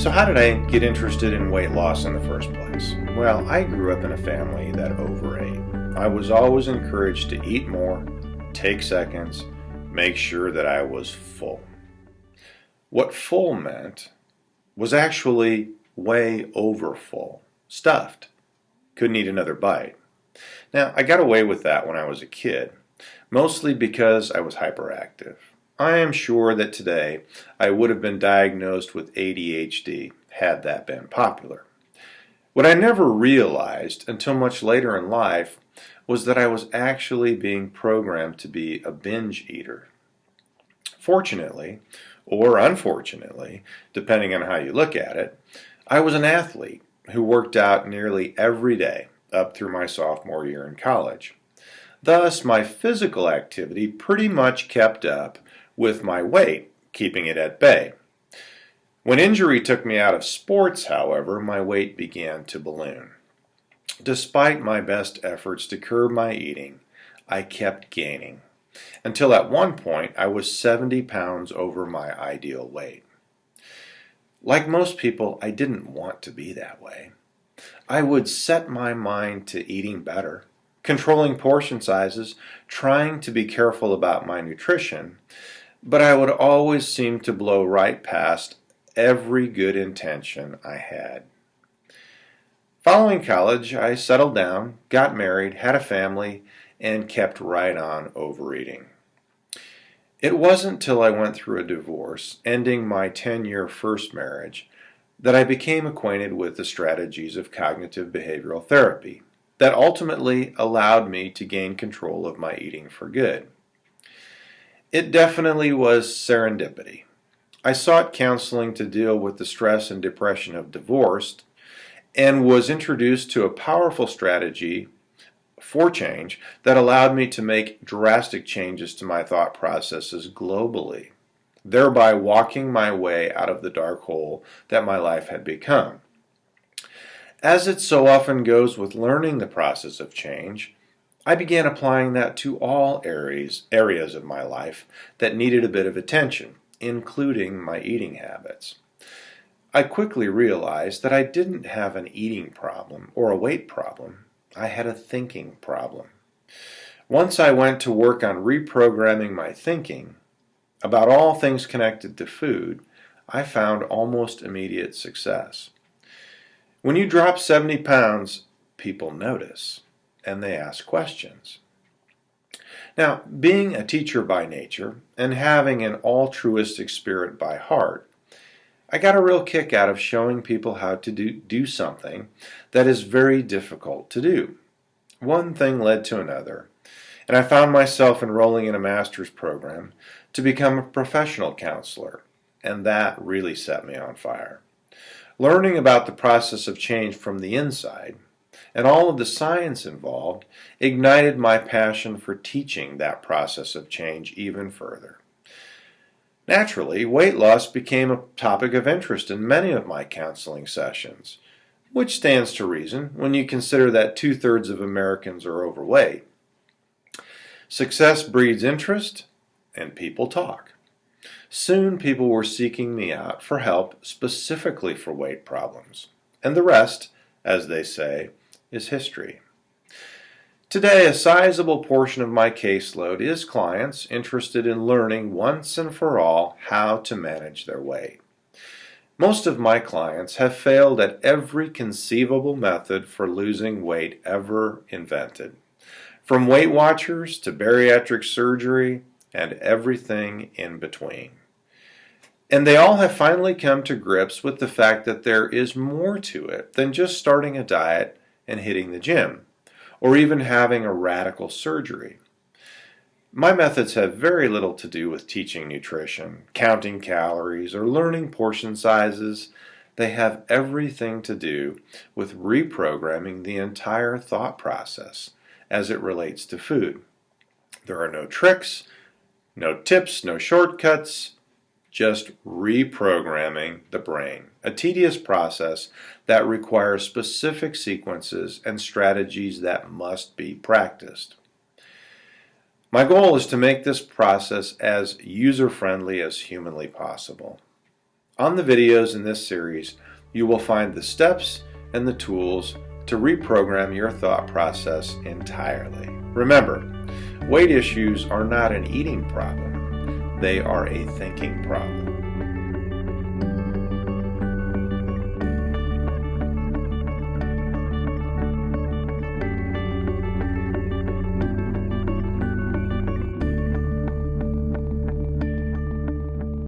So how did I get interested in weight loss in the first place? Well, I grew up in a family that overate. I was always encouraged to eat more, take seconds, make sure that I was full. What full meant was actually way over full, stuffed. Couldn't eat another bite. Now, I got away with that when I was a kid, mostly because I was hyperactive. I am sure that today I would have been diagnosed with ADHD had that been popular. What I never realized until much later in life was that I was actually being programmed to be a binge eater. Fortunately, or unfortunately, depending on how you look at it, I was an athlete who worked out nearly every day up through my sophomore year in college. Thus, my physical activity pretty much kept up with my weight, keeping it at bay. When injury took me out of sports, however, my weight began to balloon. Despite my best efforts to curb my eating, I kept gaining, until at one point I was 70 pounds over my ideal weight. Like most people, I didn't want to be that way. I would set my mind to eating better, controlling portion sizes, trying to be careful about my nutrition, but I would always seem to blow right past every good intention I had. Following college, I settled down, got married, had a family, and kept right on overeating. It wasn't till I went through a divorce, ending my 10-year first marriage, that I became acquainted with the strategies of cognitive behavioral therapy that ultimately allowed me to gain control of my eating for good. It definitely was serendipity. I sought counseling to deal with the stress and depression of divorce and was introduced to a powerful strategy for change that allowed me to make drastic changes to my thought processes globally, thereby walking my way out of the dark hole that my life had become. As it so often goes with learning the process of change, I began applying that to all areas of my life that needed a bit of attention, including my eating habits. I quickly realized that I didn't have an eating problem or a weight problem. I had a thinking problem. Once I went to work on reprogramming my thinking about all things connected to food, I found almost immediate success. When you drop 70 pounds, people notice and they ask questions. Now, being a teacher by nature and having an altruistic spirit by heart, I got a real kick out of showing people how to do something that is very difficult to do. One thing led to another, and I found myself enrolling in a master's program to become a professional counselor, and that really set me on fire. Learning about the process of change from the inside and all of the science involved ignited my passion for teaching that process of change even further. Naturally, weight loss became a topic of interest in many of my counseling sessions, which stands to reason when you consider that 2/3 of Americans are overweight. Success breeds interest, and people talk. Soon people were seeking me out for help specifically for weight problems, and the rest, as they say, is history. Today, a sizable portion of my caseload is clients interested in learning once and for all how to manage their weight. Most of my clients have failed at every conceivable method for losing weight ever invented, from Weight Watchers to bariatric surgery and everything in between. And they all have finally come to grips with the fact that there is more to it than just starting a diet and hitting the gym, or even having a radical surgery. My methods have very little to do with teaching nutrition, counting calories, or learning portion sizes. They have everything to do with reprogramming the entire thought process as it relates to food. There are no tricks, no tips, no shortcuts, just reprogramming the brain, a tedious process that requires specific sequences and strategies that must be practiced. My goal is to make this process as user-friendly as humanly possible. On the videos in this series, you will find the steps and the tools to reprogram your thought process entirely. Remember, weight issues are not an eating problem. They are a thinking problem.